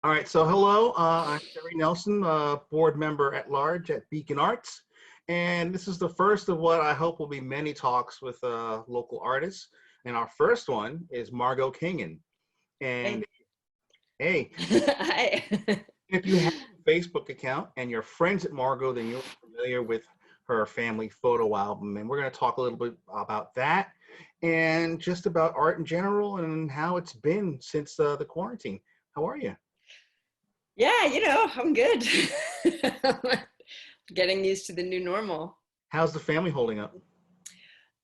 All right, so hello, I'm Terry Nelson, board member at large at Beacon Arts, and this is the first of what I hope will be many talks with local artists. And our first one is Margot Kingon. And Hey. hey, Hi. if you have a Facebook account and you're friends at Margot, then you're familiar with her family photo album. And we're going to talk a little bit about that and just about art in general and how it's been since the quarantine. How are you? Yeah, I'm good. Getting used to the new normal. How's the family holding up?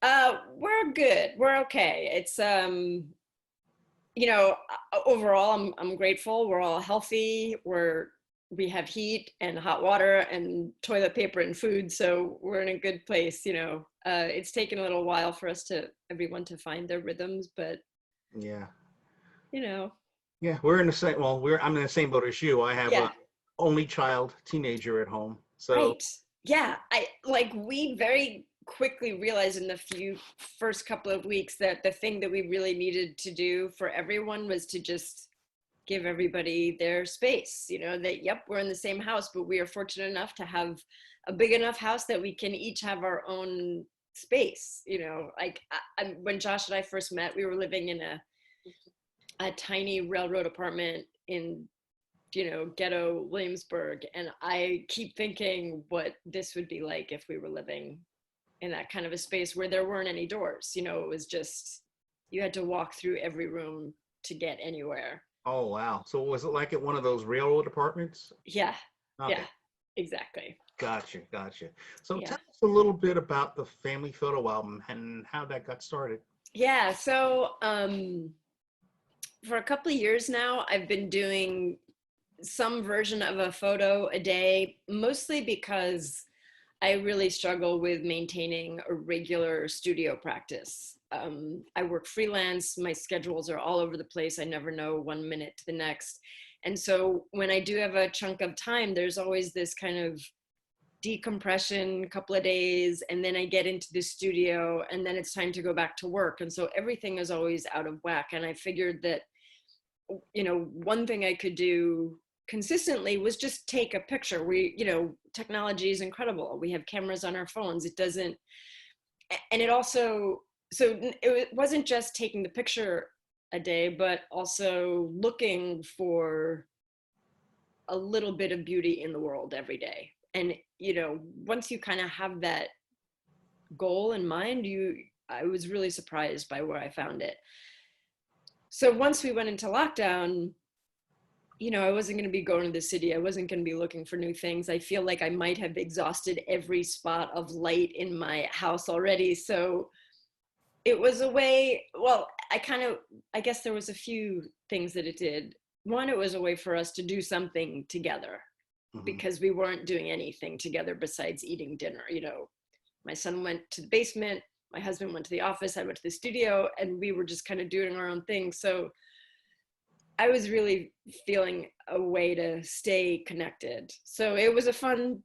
We're good. We're okay. It's overall I'm grateful. We're all healthy. We have heat and hot water and toilet paper and food, so we're in a good place. It's taken a little while for everyone to find their rhythms, but Yeah. you know, Yeah, we're in the same. Well, I'm in the same boat as you. I have a yeah. only child, teenager at home. So Right. Yeah. We very quickly realized in the first couple of weeks that the thing that we really needed to do for everyone was to just give everybody their space. That, yep, we're in the same house, but we are fortunate enough to have a big enough house that we can each have our own space. When Josh and I first met, we were living in a tiny railroad apartment in ghetto Williamsburg. And I keep thinking what this would be like if we were living in that kind of a space where there weren't any doors. It was just, you had to walk through every room to get anywhere. oh wow. So was it like at one of those railroad apartments? Yeah, yeah, Okay, exactly. gotcha. So Yeah. tell us a little bit about the family photo album and how that got started. Yeah. So, for a couple of years now, I've been doing some version of a photo a day, mostly because I really struggle with maintaining a regular studio practice. I work freelance, my schedules are all over the place. I never know one minute to the next. And so when I do have a chunk of time, there's always this kind of decompression, couple of days, and then I get into the studio, and then it's time to go back to work. And so everything is always out of whack. And I figured that one thing I could do consistently was just take a picture. Technology is incredible. We have cameras on our phones. It doesn't, and it also, so it wasn't just taking the picture a day, but also looking for a little bit of beauty in the world every day. And, once you kind of have that goal in mind, I was really surprised by where I found it. So once we went into lockdown, I wasn't going to be going to the city. I wasn't going to be looking for new things. I feel like I might have exhausted every spot of light in my house already. So it was a way, well, I guess there was a few things that it did. One, it was a way for us to do something together Hmm. because we weren't doing anything together besides eating dinner. My son went to the basement, my husband went to the office, I went to the studio, and we were just kind of doing our own thing. So I was really feeling a way to stay connected. So it was a fun,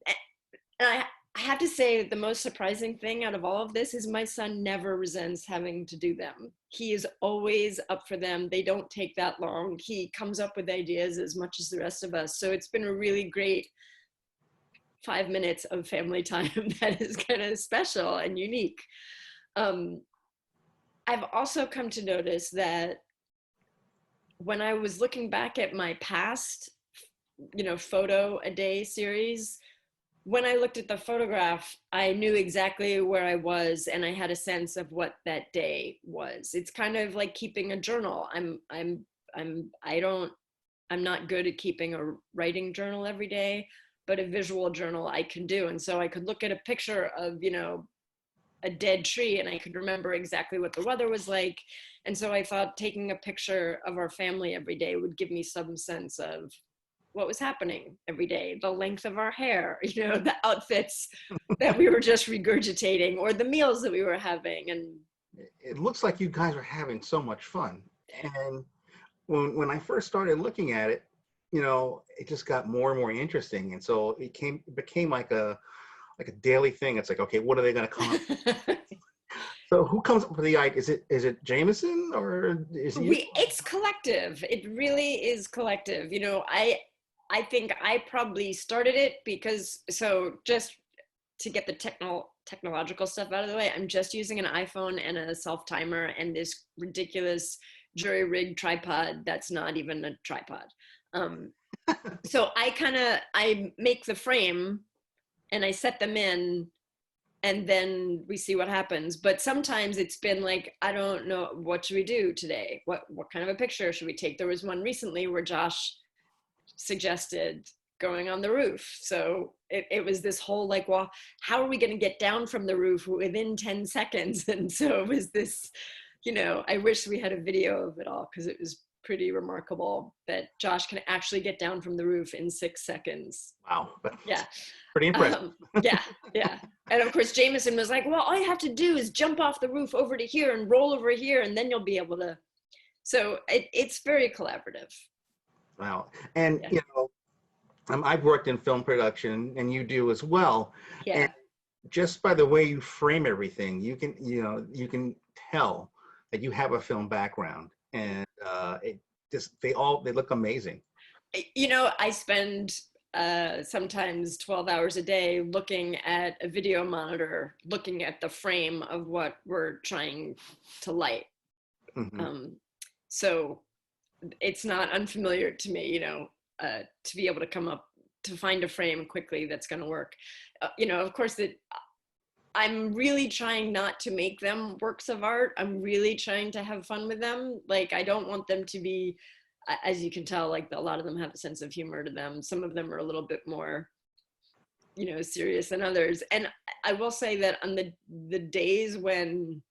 and I have to say the most surprising thing out of all of this is my son never resents having to do them. He is always up for them. They don't take that long. He comes up with ideas as much as the rest of us. So it's been a really great 5 minutes of family time that is kind of special and unique. Um, I've also come to notice that when I was looking back at my past, photo a day series, when I looked at the photograph, I knew exactly where I was and I had a sense of what that day was. It's kind of like keeping a journal. I'm not good at keeping a writing journal every day, but a visual journal I can do. And so I could look at a picture of, a dead tree and I could remember exactly what the weather was like. And so I thought taking a picture of our family every day would give me some sense of what was happening every day, the length of our hair, the outfits that we were just regurgitating or the meals that we were having. And It looks like you guys are having so much fun. And when I first started looking at it, it just got more and more interesting. And so it became like a daily thing. It's like, okay, what are they going to come up? So who comes up with the idea? Is it Jameson or is it you? It's collective. It really is collective. I think I probably started it because, so just to get the technological stuff out of the way, I'm just using an iPhone and a self timer and this ridiculous jury rigged tripod that's not even a tripod. Um, so I make the frame and I set them in, and then we see what happens. But sometimes it's been like, I don't know, what should we do today? What kind of a picture should we take? There was one recently where Josh suggested going on the roof. So it was this whole like, well, how are we going to get down from the roof within 10 seconds? And so it was this, I wish we had a video of it all, because it was pretty remarkable that Josh can actually get down from the roof in 6 seconds. Wow. Yeah. Pretty impressive. Yeah, yeah. And of course, Jameson was like, well, all you have to do is jump off the roof over to here and roll over here, and then you'll be able to. So it's very collaborative. Wow. And, Yeah. I've worked in film production, and you do as well. Yeah. And just by the way you frame everything, you can tell that you have a film background, and they look amazing. I spend sometimes 12 hours a day looking at a video monitor, looking at the frame of what we're trying to light. Mm-hmm. So it's not unfamiliar to me, to be able to find a frame quickly that's going to work. Of course, I'm really trying not to make them works of art. I'm really trying to have fun with them. Like, I don't want them to be, as you can tell, like a lot of them have a sense of humor to them. Some of them are a little bit more, serious than others. And I will say that on the days when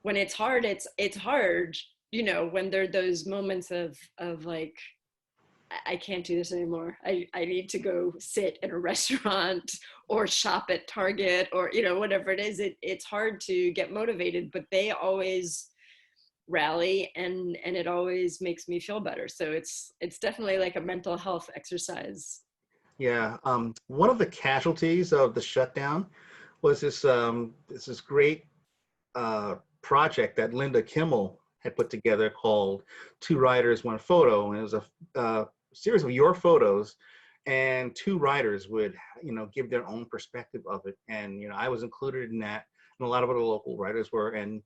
it's hard, it's hard, when there are those moments of like, I can't do this anymore. I need to go sit in a restaurant or shop at Target or, whatever it is. It's hard to get motivated, but they always rally, and it always makes me feel better. So it's definitely like a mental health exercise. Yeah. One of the casualties of the shutdown was this great project that Linda Kimmel had put together called Two Writers, One Photo. And it was a series of your photos, and two writers would, give their own perspective of it. And, I was included in that, and a lot of other local writers were. And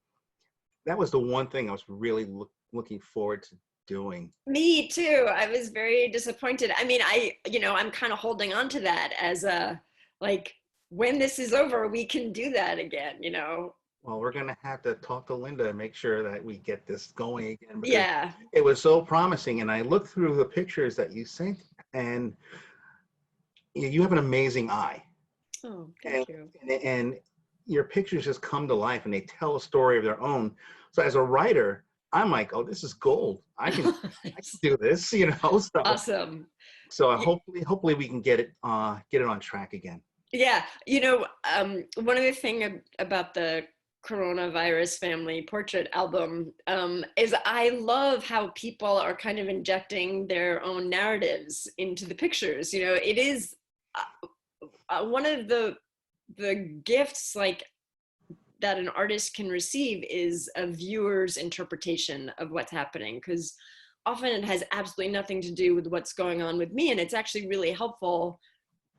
that was the one thing I was really looking forward to doing. Me too. I was very disappointed. I mean, I'm kind of holding on to that as a, like, when this is over, we can do that again, Well, we're going to have to talk to Linda and make sure that we get this going again, because Yeah. it was so promising. And I looked through the pictures that you sent, and you have an amazing eye. Oh, thank you. And your pictures just come to life, and they tell a story of their own. So as a writer, I'm like, oh, this is gold. I can do this, So, Awesome. so hopefully we can get it on track again. Yeah. One of the things about the coronavirus family portrait album is I love how people are kind of injecting their own narratives into the pictures. It is one of the gifts, like, that an artist can receive is a viewer's interpretation of what's happening, because often it has absolutely nothing to do with what's going on with me, and it's actually really helpful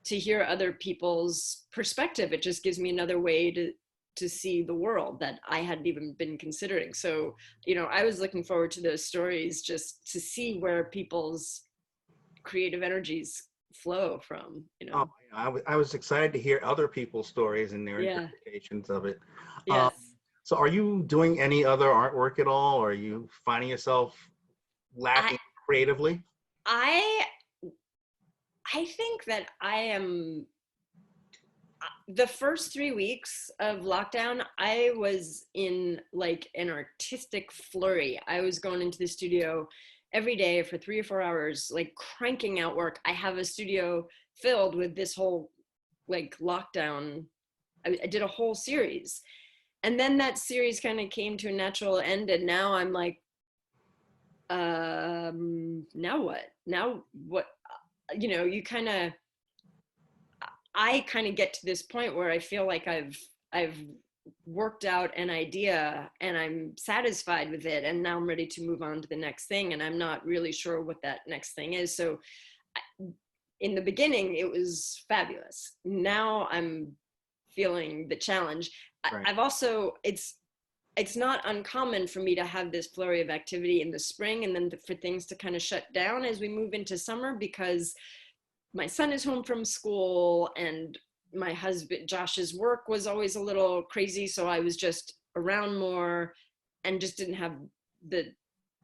to hear other people's perspective. It just gives me another way to see the world that I hadn't even been considering. So, I was looking forward to those stories, just to see where people's creative energies flow from. Oh, I was excited to hear other people's stories and their Yeah. interpretations of it. Yes. So are you doing any other artwork at all? Or are you finding yourself lacking creatively? I think that I am, the first 3 weeks of lockdown, I was in like an artistic flurry. I was going into the studio every day for 3 or 4 hours, like cranking out work. I have a studio filled with this whole like lockdown. I did a whole series. And then that series kind of came to a natural end. And now I'm like, now what? Now what? I kind of get to this point where I feel like I've worked out an idea and I'm satisfied with it, and now I'm ready to move on to the next thing, and I'm not really sure what that next thing is. So in the beginning, it was fabulous. Now I'm feeling the challenge. Right. I've also, it's not uncommon for me to have this flurry of activity in the spring, and then for things to kind of shut down as we move into summer, because my son is home from school and my husband Josh's work was always a little crazy, so I was just around more and just didn't have the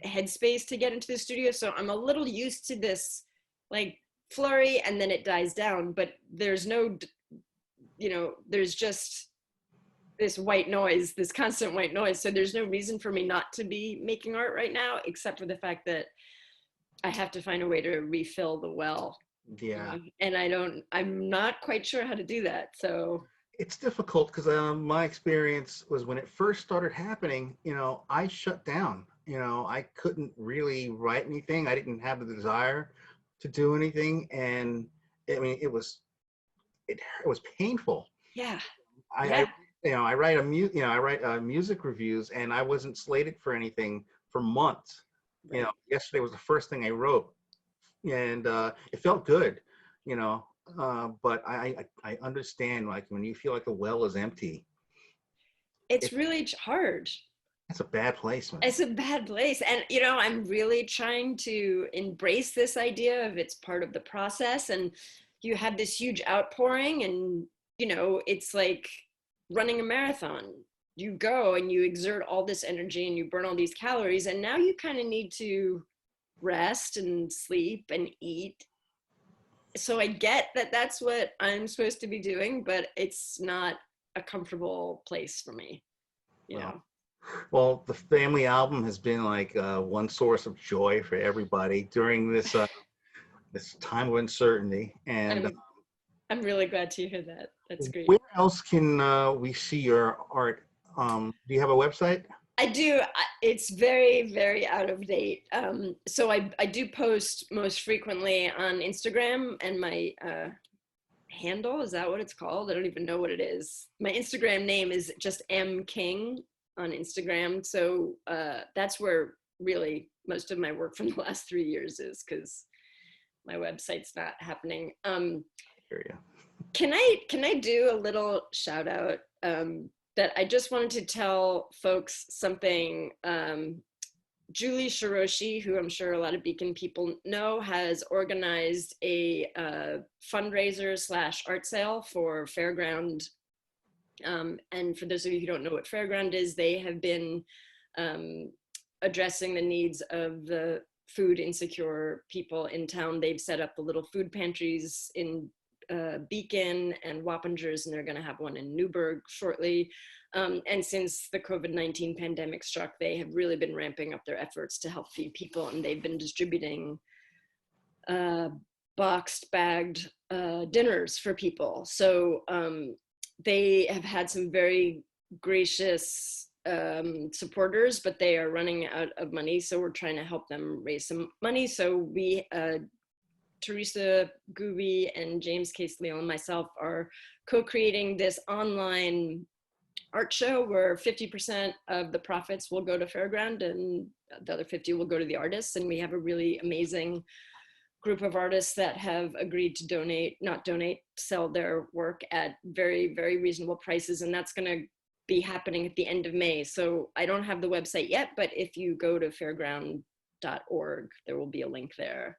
headspace to get into the studio. So I'm a little used to this like flurry, and then it dies down, but there's no, there's just this white noise, this constant white noise. So there's no reason for me not to be making art right now, except for the fact that I have to find a way to refill the well. Yeah. And I'm not quite sure how to do that. So It's difficult because my experience was when it first started happening, I shut down. I couldn't really write anything. I didn't have the desire to do anything. And I mean, it was painful. yeah, I, yeah, I write I write music reviews, and I wasn't slated for anything for months. right. Yesterday was the first thing I wrote, and it felt good, you know. But I understand, like, when you feel like the well is empty, It's it, really hard. it's a bad place, man. It's a bad place. And, I'm really trying to embrace this idea of it's part of the process. And you have this huge outpouring, and, it's like running a marathon. You go and you exert all this energy and you burn all these calories. And now you kind of need to rest and sleep and eat. So I get that that's what I'm supposed to be doing, but it's not a comfortable place for me, you Well, know. well, the family album has been like one source of joy for everybody during this time of uncertainty. And I'm I'm really glad to hear that. That's great. where else can we see your art? Do you have a website? I do. It's very, very out of date. So I do post most frequently on Instagram, and my handle, is that what it's called? I don't even know what it is. My Instagram name is just M King on Instagram. So that's where really most of my work from the last 3 years is, because my website's not happening. Hear you. Can I do a little shout out? That I just wanted to tell folks something. Julie Shiroshi, who I'm sure a lot of Beacon people know, has organized a fundraiser / art sale for Fairground. And for those of you who don't know what Fairground is, they have been addressing the needs of the food insecure people in town. They've set up the little food pantries in Beacon and Wappingers, and they're going to have one in Newburgh shortly. And since the COVID-19 pandemic struck, they have really been ramping up their efforts to help feed people, and they've been distributing boxed, bagged dinners for people. So they have had some very gracious supporters, but they are running out of money. So we're trying to help them raise some money. So we, Teresa Gooby and James Case Leon and myself are co-creating this online art show where 50% of the profits will go to Fairground and the other 50 will go to the artists. And we have a really amazing group of artists that have agreed to sell their work at very, very reasonable prices. And that's going to be happening at the end of May. So I don't have the website yet, but if you go to fairground.org, there will be a link there.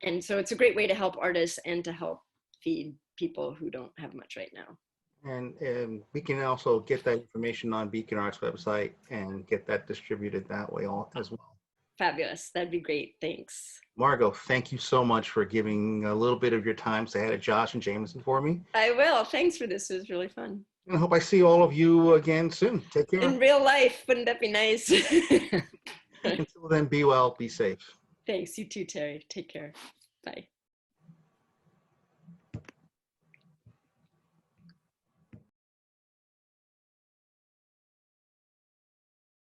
And so it's a great way to help artists and to help feed people who don't have much right now. And we can also get that information on Beacon Art's website and get that distributed that way as well. Fabulous. That'd be great. Thanks. Margot, thank you so much for giving a little bit of your time. Say hi to Josh and Jameson for me. I will. Thanks for this. It was really fun. And I hope I see all of you again soon. Take care. In real life, wouldn't that be nice? Until then, be well, be safe. Thanks. You too, Terry. Take care. Bye.